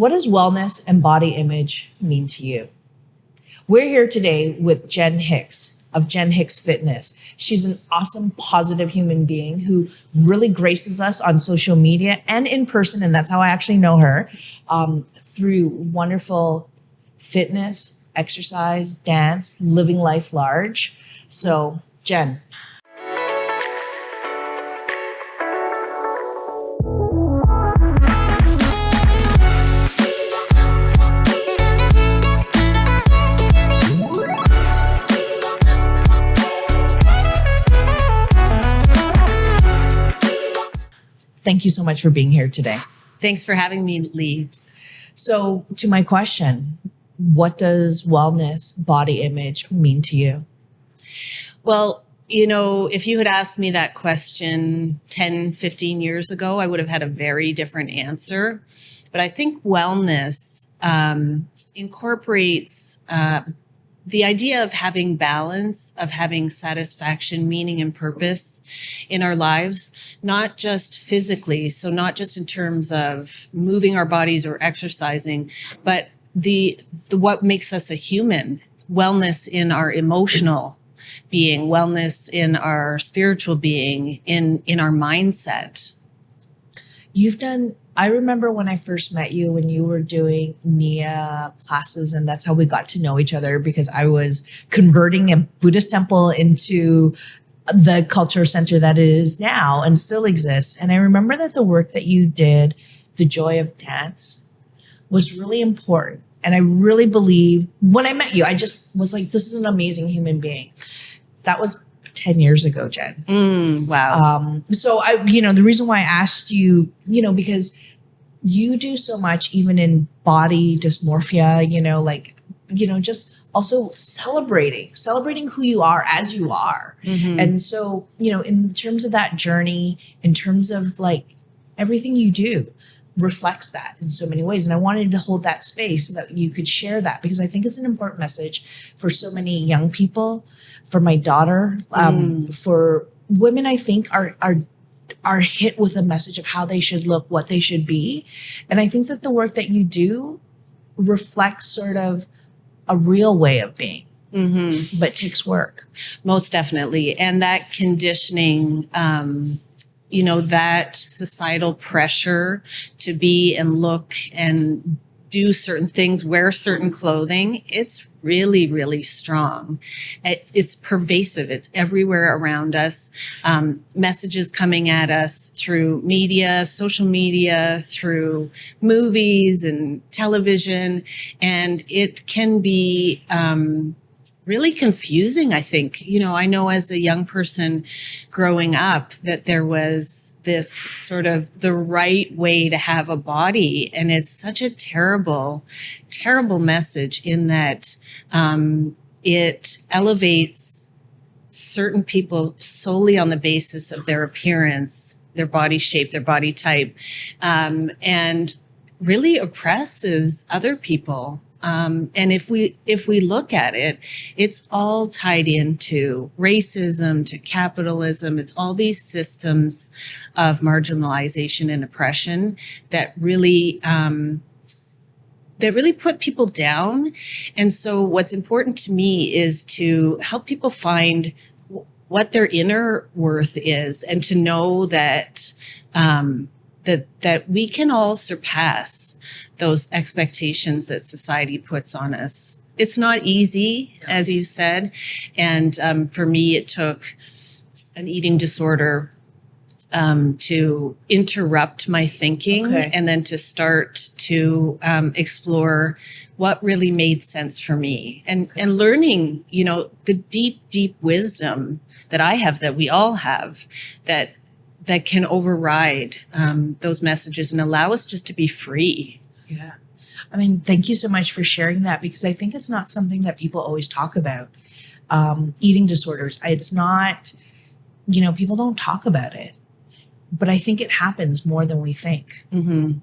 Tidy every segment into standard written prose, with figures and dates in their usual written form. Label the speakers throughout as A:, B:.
A: What does wellness and body image mean to you? We're here today with Jenn Hicks of Jenn Hicks Fitness. She's an awesome, positive human being who really graces us on social media and in person, and that's how I actually know her, through wonderful fitness, exercise, dance, living life large. So, Jenn. Thank you so much for being here today.
B: Thanks for having me, Lee.
A: So to my question, what does wellness, body image mean to you?
B: Well, you know, if you had asked me that question 10, 15 years ago, I would have had a very different answer. But I think wellness incorporates the idea of having balance, of having satisfaction, meaning, and purpose in our lives, not just physically, so not just in terms of moving our bodies or exercising, but the what makes us a human, wellness in our emotional being, wellness in our spiritual being, in our mindset.
A: I remember when I first met you when you were doing Nia classes, and that's how we got to know each other, because I was converting a Buddhist temple into the culture center that it is now and still exists. And I remember that the work that you did, the joy of dance, was really important. And I really believe when I met you, I just was like, this is an amazing human being. That was 10 years ago, Jenn.
B: Wow.
A: So the reason why I asked you, because you do so much even in body dysmorphia, just also celebrating who you are as you are. Mm-hmm. And so, in terms of that journey, in terms of like everything you do reflects that in so many ways. And I wanted to hold that space so that you could share that, because I think it's an important message for so many young people, for my daughter, for women, I think are hit with a message of how they should look, what they should be. And I think that the work that you do reflects sort of a real way of being, but takes work.
B: Most definitely. And that conditioning, that societal pressure to be and look and do certain things, wear certain clothing, it's really, really strong. It's pervasive. It's everywhere around us. Messages coming at us through media, social media, through movies and television. And it can be really confusing, I think. I know as a young person growing up that there was this sort of the right way to have a body. And it's such a terrible, terrible message in that it elevates certain people solely on the basis of their appearance, their body shape, their body type, and really oppresses other people. And if we look at it, it's all tied into racism, to capitalism. It's all these systems of marginalization and oppression that really put people down. And so what's important to me is to help people find what their inner worth is, and to know that that we can all surpass those expectations that society puts on us. It's not easy, as you said. And for me, it took an eating disorder to interrupt my thinking, and then to start to explore what really made sense for me, and learning, the deep, deep wisdom that I have, that we all have, that can override those messages and allow us just to be free.
A: Yeah. I mean, thank you so much for sharing that, because I think it's not something that people always talk about. Eating disorders. It's not, people don't talk about it, but I think it happens more than we think.
B: Mm-hmm.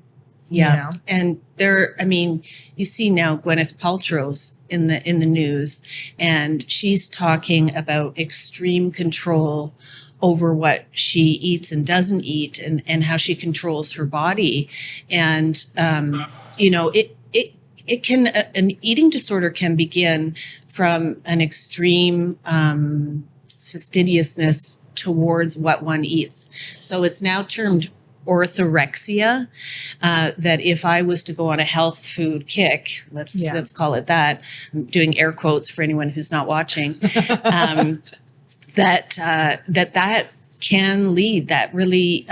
B: Yeah. And you see now Gwyneth Paltrow's in the news, and she's talking about extreme control over what she eats and doesn't eat, and how she controls her body. And, it can, an eating disorder can begin from an extreme fastidiousness towards what one eats. So it's now termed orthorexia, that if I was to go on a health food kick, let's call it that. I'm doing air quotes for anyone who's not watching. that can lead, that really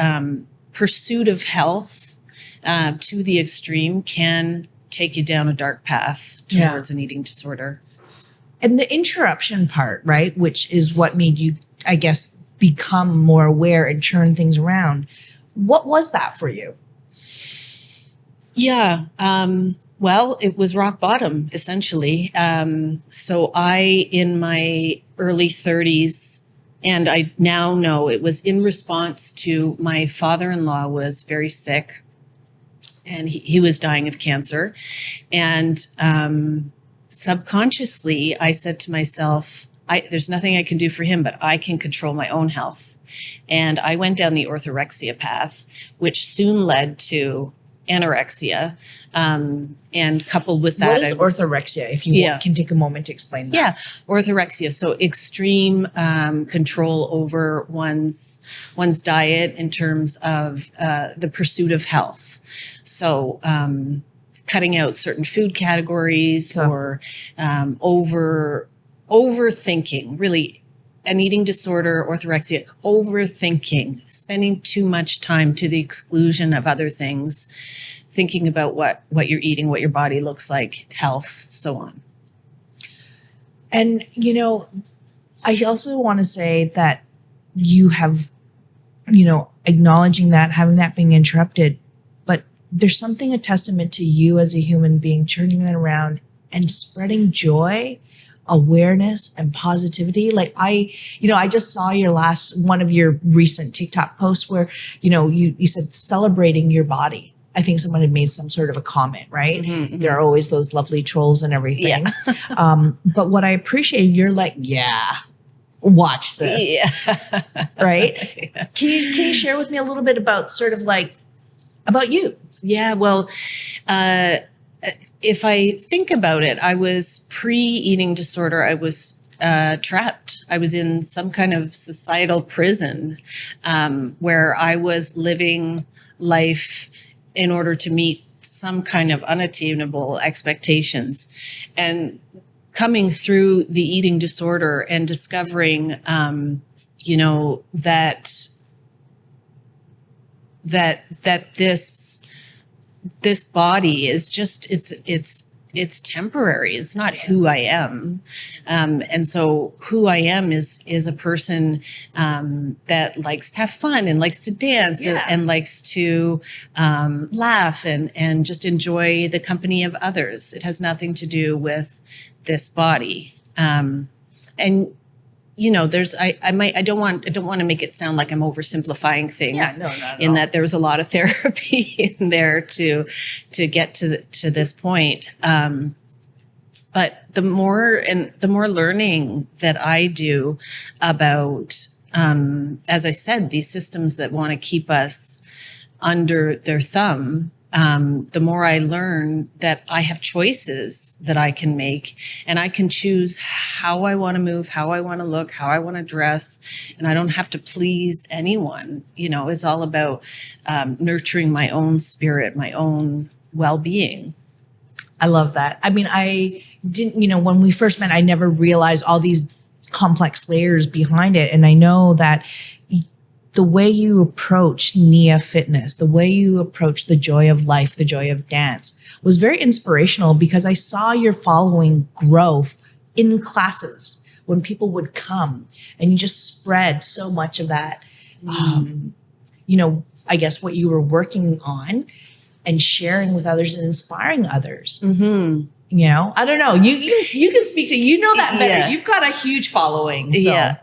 B: pursuit of health to the extreme can take you down a dark path towards an eating disorder.
A: And the interruption part, right, which is what made you, I guess, become more aware and turn things around. What was that for you?
B: Yeah. Well, it was rock bottom, essentially. So in my early 30s, and I now know it was in response to my father-in-law was very sick, and he was dying of cancer. And subconsciously, I said to myself, there's nothing I can do for him, but I can control my own health. And I went down the orthorexia path, which soon led to anorexia. And coupled with that,
A: what is orthorexia? If you can take a moment to explain that.
B: Yeah, orthorexia. So extreme control over one's diet in terms of the pursuit of health. So cutting out certain food categories or overthinking, really. An eating disorder, orthorexia, overthinking, spending too much time to the exclusion of other things, thinking about what you're eating, what your body looks like, health, so on.
A: And, I also want to say that you have, acknowledging that, having that being interrupted, but there's something a testament to you as a human being, turning that around and spreading joy, awareness, and positivity. Like I just saw one of your recent TikTok posts where, you said celebrating your body. I think someone had made some sort of a comment, right? Mm-hmm, mm-hmm. There are always those lovely trolls and everything. Yeah. But what I appreciate, you're like, watch this. Yeah. Right? Yeah. Can you share with me a little bit about sort of like, about you?
B: Yeah, well, if I think about it, I was pre-eating disorder. I was trapped. I was in some kind of societal prison where I was living life in order to meet some kind of unattainable expectations. And coming through the eating disorder and discovering, that this body is just, it's temporary. It's not who I am. And so who I am is a person that likes to have fun and likes to dance and likes to laugh and just enjoy the company of others. It has nothing to do with this body. And I don't want to make it sound like I'm oversimplifying things. In that there was a lot of therapy in there to get to this point. But the more learning that I do about, as I said, these systems that want to keep us under their thumb, the more I learn that I have choices that I can make, and I can choose how I want to move, how I want to look, how I want to dress, and I don't have to please anyone. It's all about nurturing my own spirit, my own well-being.
A: I love that. I mean, I didn't, when we first met, I never realized all these complex layers behind it. And I know that the way you approach Nia Fitness, the way you approach the joy of life, the joy of dance was very inspirational, because I saw your following grow in classes when people would come, and you just spread so much of that, I guess what you were working on and sharing with others and inspiring others. Mm-hmm. I don't know. You can speak to, that better. Yeah. You've got a huge following. So.
B: Yeah.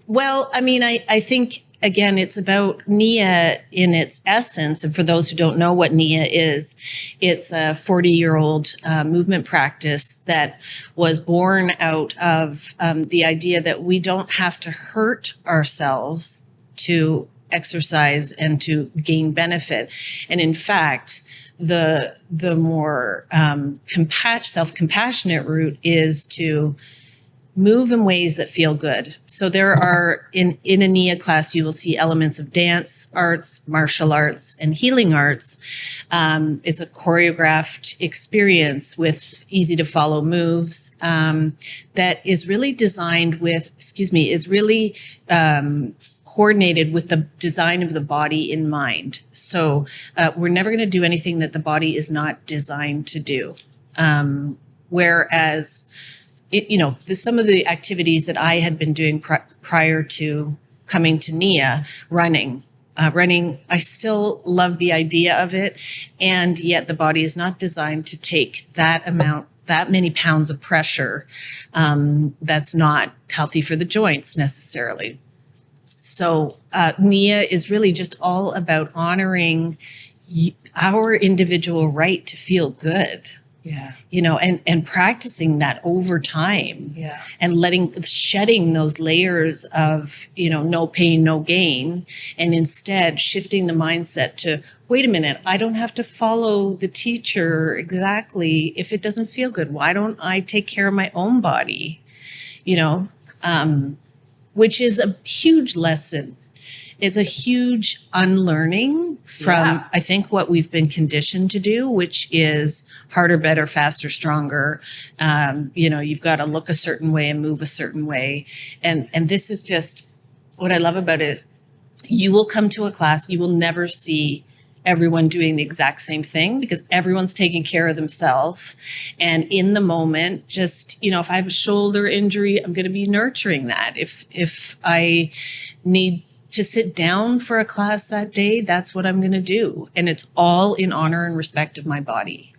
B: Well, I mean, I think, again, it's about Nia in its essence. And for those who don't know what Nia is, it's a 40-year-old movement practice that was born out of the idea that we don't have to hurt ourselves to exercise and to gain benefit. And in fact, the more self-compassionate route is to move in ways that feel good. So there are, in a Nia class, you will see elements of dance arts, martial arts, and healing arts. It's a choreographed experience with easy to follow moves that is really designed with, coordinated with the design of the body in mind. So we're never going to do anything that the body is not designed to do. Whereas some of the activities that I had been doing prior to coming to Nia, running, I still love the idea of it. And yet the body is not designed to take that many pounds of pressure. That's not healthy for the joints necessarily. So Nia is really just all about honoring our individual right to feel good.
A: Yeah.
B: And practicing that over time.
A: Yeah.
B: And shedding those layers of, no pain, no gain, and instead shifting the mindset to, wait a minute, I don't have to follow the teacher exactly if it doesn't feel good. Why don't I take care of my own body? Which is a huge lesson. It's a huge unlearning from, I think, what we've been conditioned to do, which is harder, better, faster, stronger. You've got to look a certain way and move a certain way. And this is just what I love about it. You will come to a class, you will never see everyone doing the exact same thing because everyone's taking care of themselves. And in the moment, just, if I have a shoulder injury, I'm going to be nurturing that. If I need to sit down for a class that day, that's what I'm going to do. And it's all in honor and respect of my body.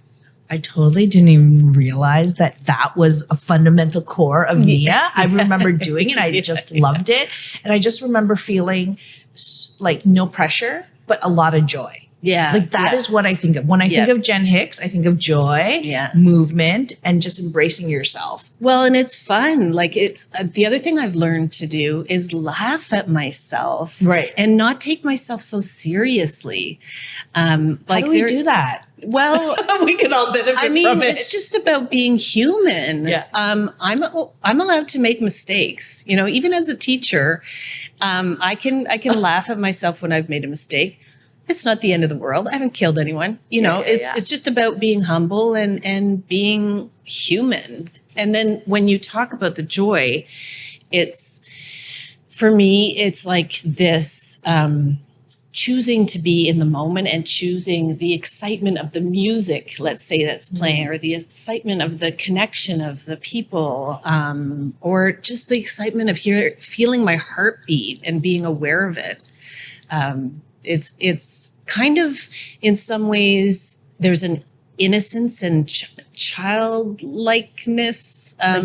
A: I totally didn't even realize that was a fundamental core of Nia. I remember doing it. I just loved it. And I just remember feeling like no pressure, but a lot of joy.
B: Yeah.
A: Like that is what I think of. When I think of Jenn Hicks, I think of joy, movement, and just embracing yourself.
B: Well, and it's fun. Like it's the other thing I've learned to do is laugh at myself.
A: Right.
B: And not take myself so seriously.
A: How do we do that?
B: Well,
A: we can all benefit from it.
B: It's just about being human.
A: Yeah.
B: I'm allowed to make mistakes. Even as a teacher, I can laugh at myself when I've made a mistake. It's not the end of the world. I haven't killed anyone. It's just about being humble and being human. And then when you talk about the joy, for me, it's like this choosing to be in the moment and choosing the excitement of the music, let's say, that's playing, or the excitement of the connection of the people, or just the excitement of feeling my heartbeat and being aware of it. It's kind of, in some ways, there's an innocence and childlikeness,
A: not a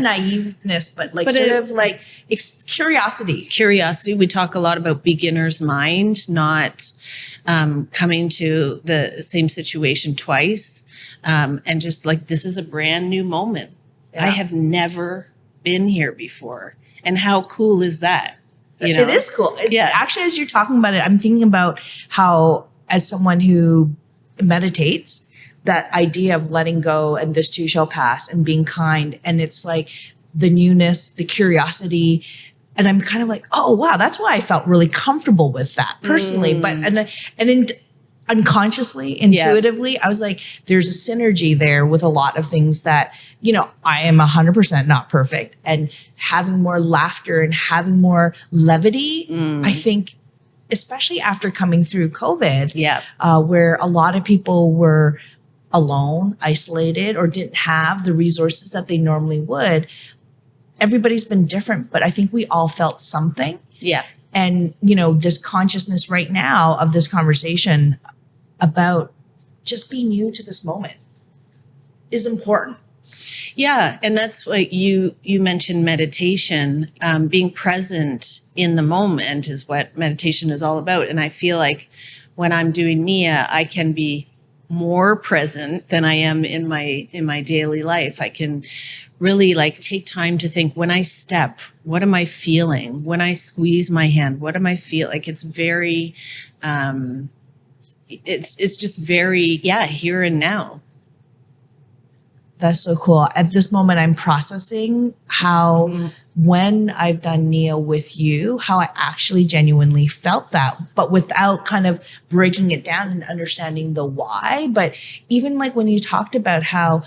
A: naiveness, but curiosity.
B: Curiosity. We talk a lot about beginner's mind, not coming to the same situation twice, and just like, this is a brand new moment. Yeah. I have never been here before, and how cool is that?
A: It is cool. Actually, as you're talking about it, I'm thinking about how, as someone who meditates, that idea of letting go and this too shall pass and being kind. And it's like the newness, the curiosity. And I'm kind of like, oh, wow, that's why I felt really comfortable with that personally. But unconsciously, intuitively, I was like, there's a synergy there with a lot of things that, I am 100% not perfect. And having more laughter and having more levity, I think, especially after coming through COVID, where a lot of people were alone, isolated, or didn't have the resources that they normally would. Everybody's been different, but I think we all felt something.
B: Yeah.
A: And, this consciousness right now of this conversation about just being new to this moment is important.
B: Yeah. And that's what you mentioned meditation. Being present in the moment is what meditation is all about. And I feel like when I'm doing Nia, I can be more present than I am in my daily life. I can really like take time to think, when I step, what am I feeling? When I squeeze my hand, what am I feel? Like it's very it's just very, here and now.
A: That's so cool. At this moment, I'm processing how when I've done Nia with you, how I actually genuinely felt that, but without kind of breaking it down and understanding the why. But even like when you talked about how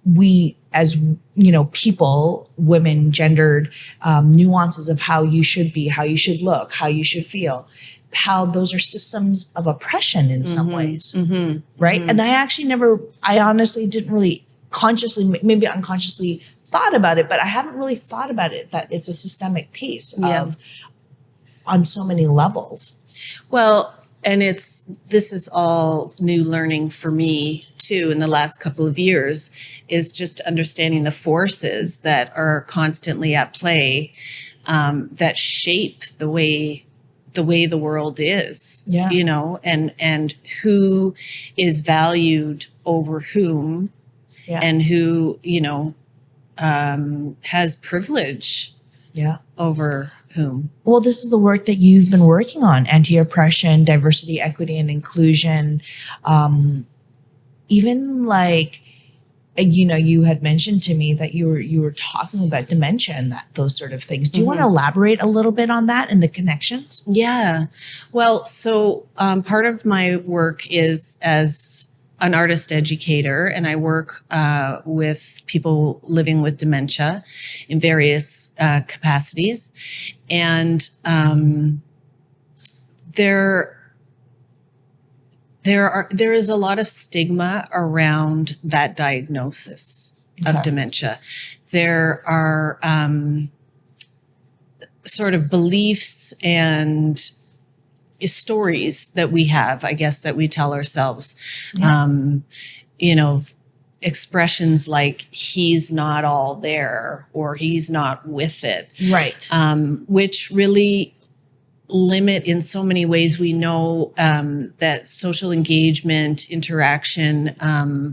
A: we, as people, women, gendered, nuances of how you should be, how you should look, how you should feel, how those are systems of oppression in some ways, right? And I honestly didn't really consciously, maybe unconsciously thought about it, but I haven't really thought about it, that it's a systemic piece of on so many levels.
B: Well, and this is all new learning for me too in the last couple of years, is just understanding the forces that are constantly at play, that shape the way the world is, and who is valued over whom, and who, has privilege over whom.
A: Well, this is the work that you've been working on: anti-oppression, diversity, equity, and inclusion. Even like, you had mentioned to me that you were talking about dementia and those sort of things. Do you want to elaborate a little bit on that and the connections?
B: Yeah. Well, so part of my work is as an artist educator, and I work with people living with dementia in various capacities. And there is a lot of stigma around that diagnosis of dementia. There are sort of beliefs and stories that we have, I guess, that we tell ourselves. Expressions like he's not all there, or he's not with it.
A: Right.
B: Which really limit in so many ways. We know that social engagement, interaction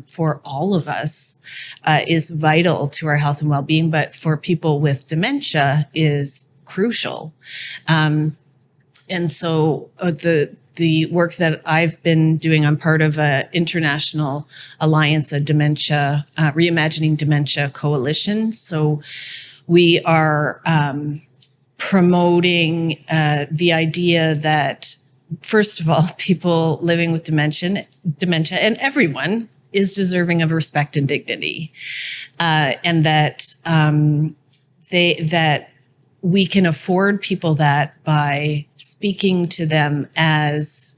B: for all of us is vital to our health and well-being, but for people with dementia is crucial. And so the work that I've been doing, I'm part of an international alliance, a dementia, reimagining dementia coalition. So we are promoting the idea that, first of all, people living with dementia and everyone is deserving of respect and dignity, and that that we can afford people that by speaking to them as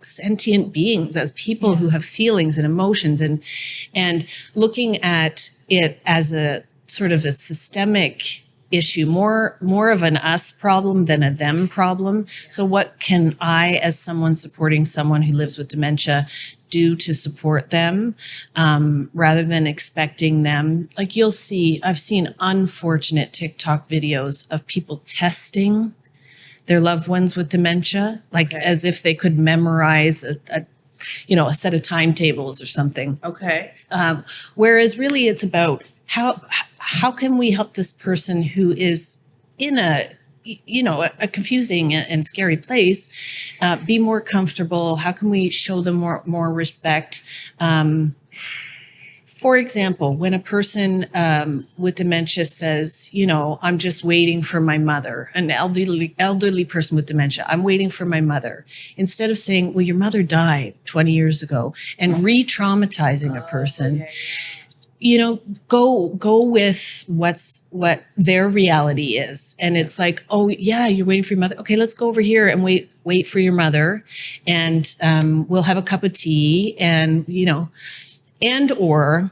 B: sentient beings, as people who have feelings and emotions, and looking at it as a sort of a systemic issue, more of an us problem than a them problem. So what can I, as someone supporting someone who lives with dementia, do to support them, rather than expecting them? Like I've seen unfortunate TikTok videos of people testing their loved ones with dementia, as if they could memorize a set of timetables or something.
A: Okay.
B: Whereas really it's about how can we help this person who is in a confusing and scary place, be more comfortable? How can we show them more respect? For example, when a person with dementia says, I'm just waiting for my mother, an elderly person with dementia, I'm waiting for my mother, instead of saying, well, your mother died 20 years ago, and re-traumatizing a person. Go with what their reality is. And it's like, oh yeah, you're waiting for your mother. Okay, let's go over here and wait for your mother, and we'll have a cup of tea, and or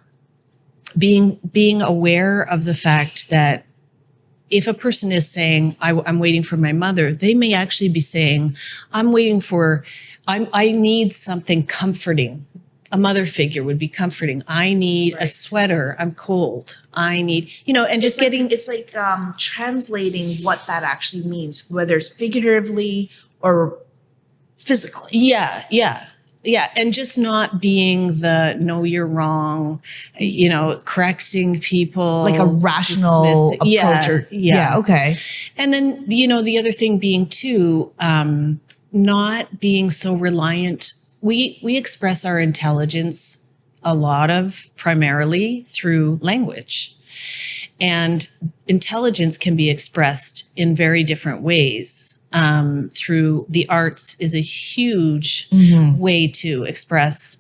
B: being aware of the fact that if a person is saying, I'm waiting for my mother, they may actually be saying, I need something comforting. A mother figure would be comforting. I need a sweater. I'm cold. I need, and just it's like translating what that actually means, whether it's figuratively or
A: physically.
B: Yeah. And just not being the no, you're wrong, correcting people.
A: Like a rational approach. Okay.
B: And then, the other thing being too, not being so reliant. We express our intelligence primarily through language. And intelligence can be expressed in very different ways. Through the arts is a huge way to express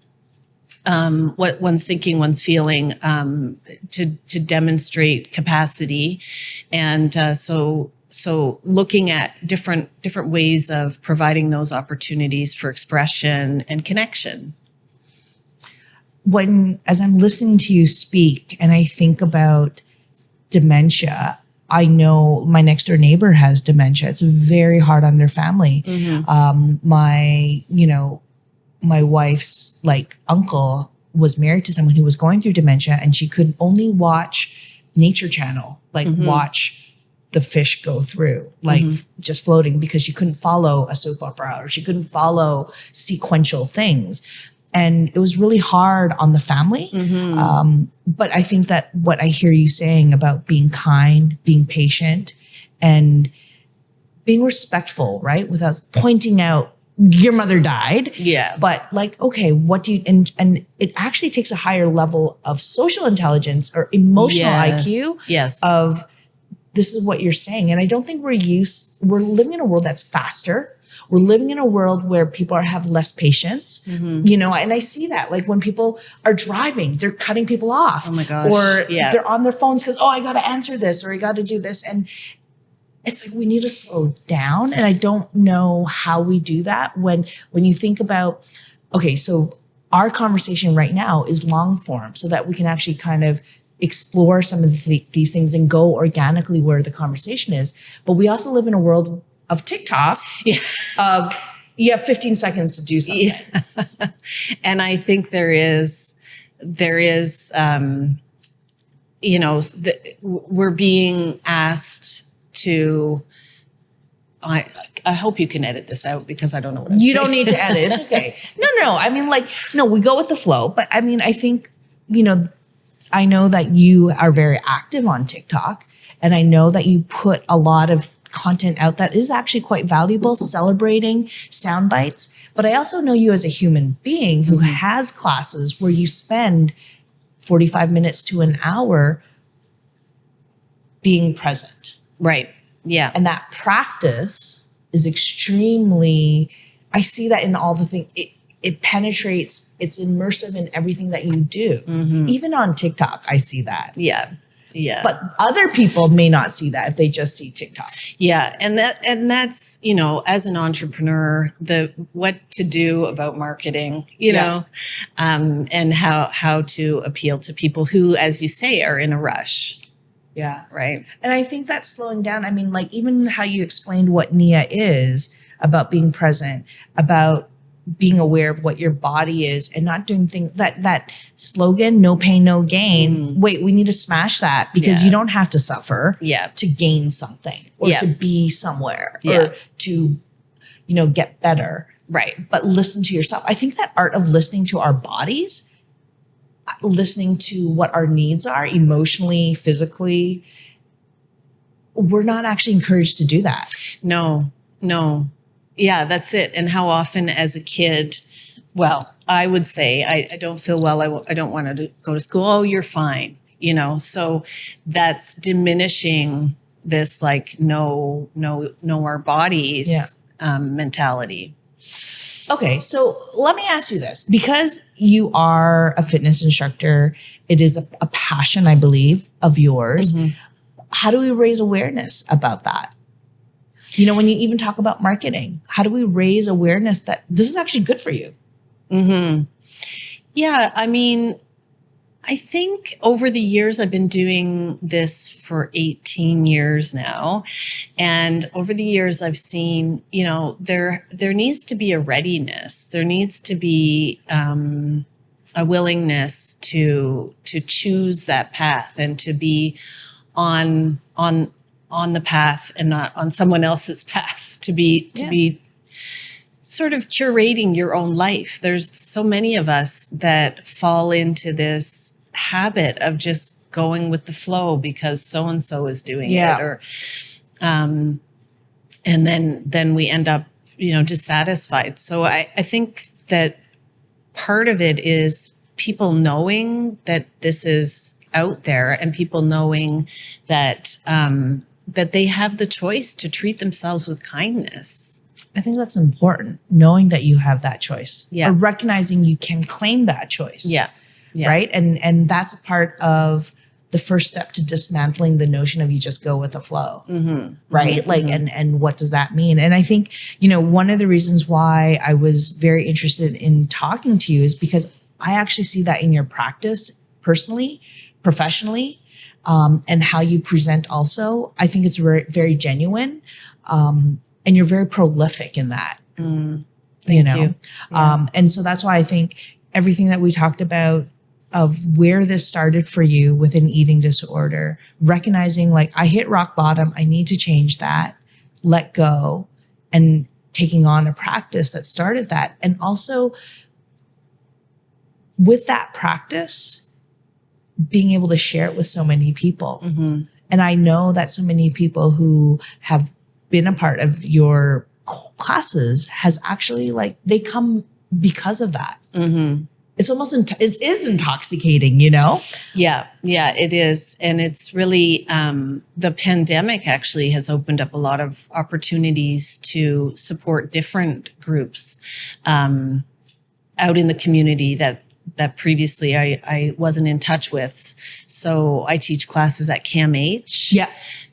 B: what one's thinking, one's feeling, to demonstrate capacity. And so looking at different ways of providing those opportunities for expression and connection.
A: As I'm listening to you speak and I think about dementia, I know my next door neighbor has dementia. It's very hard on their family. My wife's uncle was married to someone who was going through dementia, and she could only watch Nature Channel, watch the fish go through, just floating, because she couldn't follow a soap opera, or she couldn't follow sequential things. And it was really hard on the family. But I think that what I hear you saying about being kind, being patient, and being respectful, right? Without pointing out your mother died.
B: Yeah.
A: But okay, what do you, and it actually takes a higher level of social intelligence or emotional IQ.
B: Yes.
A: Of this is what you're saying. And I don't think we're living in a world that's faster. We're living in a world where people have less patience, and I see that when people are driving, they're cutting people off.
B: Oh my gosh.
A: Or they're on their phones because, I got to answer this, or I got to do this. And it's we need to slow down. And I don't know how we do that when you think about, okay, so our conversation right now is long form so that we can actually kind of explore some of these things and go organically where the conversation is. But we also live in a world of TikTok, you have 15 seconds to do something.
B: Yeah. And I think there is, we're being asked to, I hope you can edit this out because I don't know what I'm saying.
A: You don't need to edit. It's okay. No. I mean, we go with the flow. But I mean, I think, I know that you are very active on TikTok, and I know that you put a lot of content out that is actually quite valuable, celebrating sound bites. But I also know you as a human being who has classes where you spend 45 minutes to an hour being present.
B: Right. Yeah.
A: And that practice is extremely, I see that in all the things. It penetrates, it's immersive in everything that you do. Even on TikTok, I see that.
B: Yeah. Yeah.
A: But other people may not see that if they just see TikTok.
B: Yeah. And that's, as an entrepreneur, what to do about marketing, and how to appeal to people who, as you say, are in a rush.
A: Yeah.
B: Right.
A: And I think that's slowing down. I mean, even how you explained what Nia is about being present, about being aware of what your body is and not doing things that slogan, no pain, no gain. Wait, we need to smash that because you don't have to suffer to gain something or to be somewhere or to, get better.
B: Right.
A: But listen to yourself. I think that art of listening to our bodies, listening to what our needs are emotionally, physically, we're not actually encouraged to do that.
B: No. Yeah, that's it. And how often as a kid, well, I would say, I don't feel well. I don't want to go to school. Oh, you're fine. So that's diminishing this know our bodies mentality.
A: Okay. So let me ask you this, because you are a fitness instructor, it is a passion, I believe, of yours. How do we raise awareness about that? When you even talk about marketing, how do we raise awareness that this is actually good for you?
B: Yeah. I mean, I think over the years, I've been doing this for 18 years now. And over the years, I've seen, there needs to be a readiness. There needs to be a willingness to choose that path and to be on the path and not on someone else's path, to be sort of curating your own life. There's so many of us that fall into this habit of just going with the flow because so-and-so is doing it, or, and then we end up, dissatisfied. So I think that part of it is people knowing that this is out there, and people knowing that, that they have the choice to treat themselves with kindness.
A: I think that's important, knowing that you have that choice,
B: Yeah.
A: or recognizing you can claim that choice.
B: Yeah.
A: Right. And that's a part of the first step to dismantling the notion of you just go with the flow. Right. And what does that mean? And I think, one of the reasons why I was very interested in talking to you is because I actually see that in your practice personally, professionally, and how you present also. I think it's very, very genuine. And you're very prolific in that.
B: Thank you. Yeah.
A: And so that's why I think everything that we talked about of where this started for you with an eating disorder, recognizing like I hit rock bottom, I need to change that, let go, and taking on a practice that started that. And also with that practice, being able to share it with so many people. And I know that so many people who have been a part of your classes has actually they come because of that. It's almost, it is intoxicating, Yeah,
B: it is. And it's really, the pandemic actually has opened up a lot of opportunities to support different groups out in the community that previously I wasn't in touch with. So I teach classes at CAMH.
A: Yeah.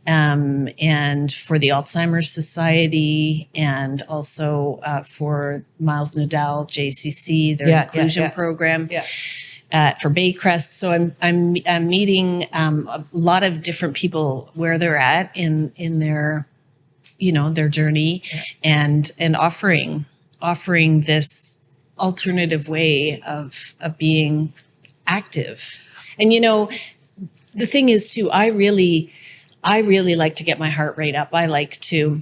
B: And for the Alzheimer's Society, and also for Miles Nadal, JCC, their inclusion program. For Baycrest. So I'm meeting a lot of different people where they're at in their, their journey, and offering this alternative way of being active. And the thing is too, I really like to get my heart rate up. I like to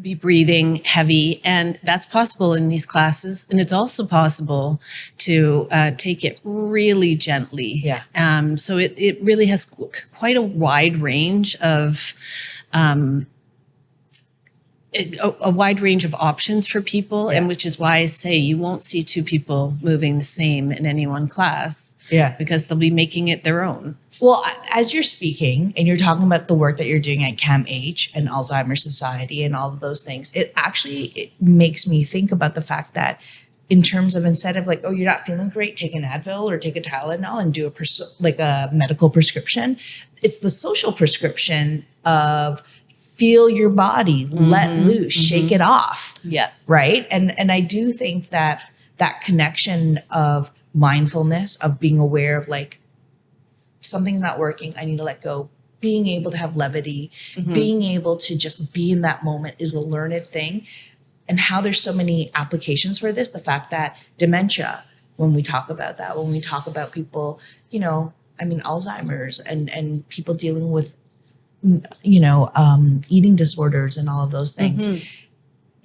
B: be breathing heavy, and that's possible in these classes. And it's also possible to take it really gently. So it really has quite a wide range of a wide range of options for people, and which is why I say you won't see two people moving the same in any one class, because they'll be making it their own.
A: Well, as you're speaking and you're talking about the work that you're doing at CAMH and Alzheimer's Society and all of those things, it makes me think about the fact that in terms of, instead of you're not feeling great, take an Advil or take a Tylenol and do a medical prescription. It's the social prescription of feel your body, let loose, shake it off. Right. And I do think that connection of mindfulness, of being aware of something's not working, I need to let go, being able to have levity, being able to just be in that moment is a learned thing. And how there's so many applications for this, the fact that dementia, when we talk about that, when we talk about people, Alzheimer's and people dealing with, eating disorders and all of those things,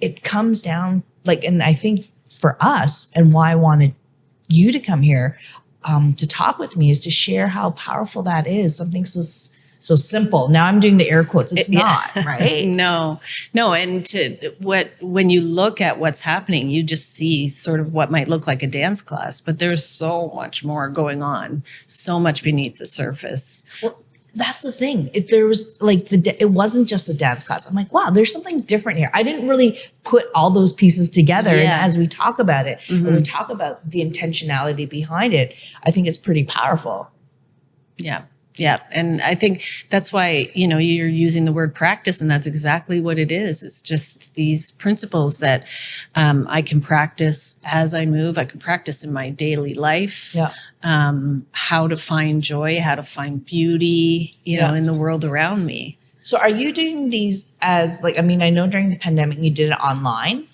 A: it comes down and I think for us, and why I wanted you to come here to talk with me, is to share how powerful that is. Something so simple. Now I'm doing the air quotes. It's not, right?
B: No. And when you look at what's happening, you just see sort of what might look like a dance class, but there's so much more going on, so much beneath the surface.
A: Well, that's the thing. There was it wasn't just a dance class. I'm like, wow, there's something different here. I didn't really put all those pieces together. And as we talk about it, when we talk about the intentionality behind it, I think it's pretty powerful.
B: Yeah. And I think that's why, you're using the word practice, and that's exactly what it is. It's just these principles that I can practice as I move. I can practice in my daily life, how to find joy, how to find beauty, in the world around me.
A: So are you doing these as I know during the pandemic you did it online.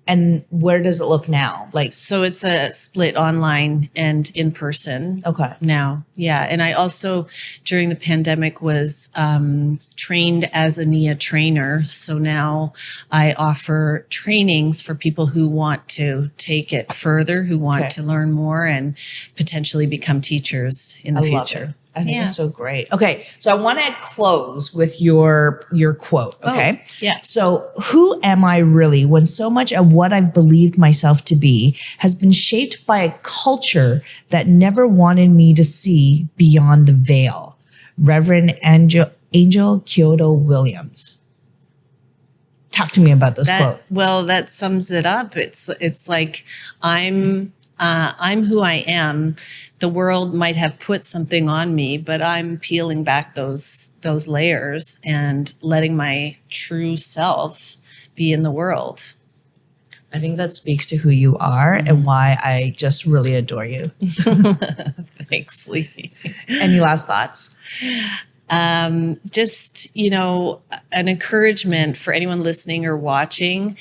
A: And where does it look now? Like,
B: So it's a split online and in person.
A: okay.
B: Now. Yeah. And I also, during the pandemic, was trained as a Nia trainer. So now I offer trainings for people who want to take it further, who want to learn more and potentially become teachers in the future.
A: Love it. I think it's so great. Okay. So I want to close with your quote. Okay.
B: Oh, yeah.
A: So who am I really when so much of what I've believed myself to be has been shaped by a culture that never wanted me to see beyond the veil? Reverend Angel Kyoto Williams. Talk to me about this quote.
B: Well, that sums it up. It's like I'm who I am. The world might have put something on me, but I'm peeling back those layers and letting my true self be in the world.
A: I think that speaks to who you are and why I just really adore you.
B: Thanks, Lee.
A: Any last thoughts?
B: Just, an encouragement for anyone listening or watching.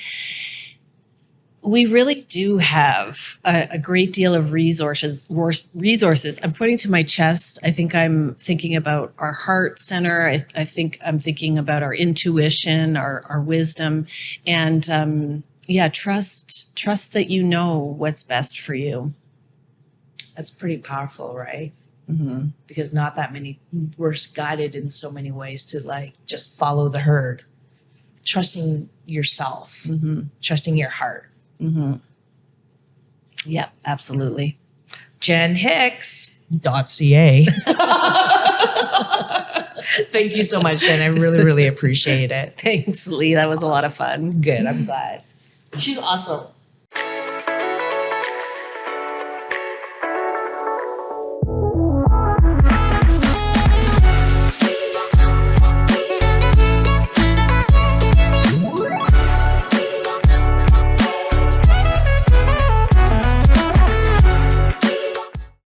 B: We really do have a great deal of resources. I'm putting to my chest. I think I'm thinking about our heart center. I think I'm thinking about our intuition, our wisdom, and trust that you know what's best for you.
A: That's pretty powerful, right?
B: Mm-hmm.
A: Because not that many, we're guided in so many ways to like just follow the herd, trusting yourself, trusting your heart.
B: Mm-hmm. Yep, absolutely.
A: Jenn Hicks.ca. Thank you so much, Jen. I really, really appreciate it.
B: Thanks, Lee. That was a lot of fun.
A: Good. I'm glad. She's awesome.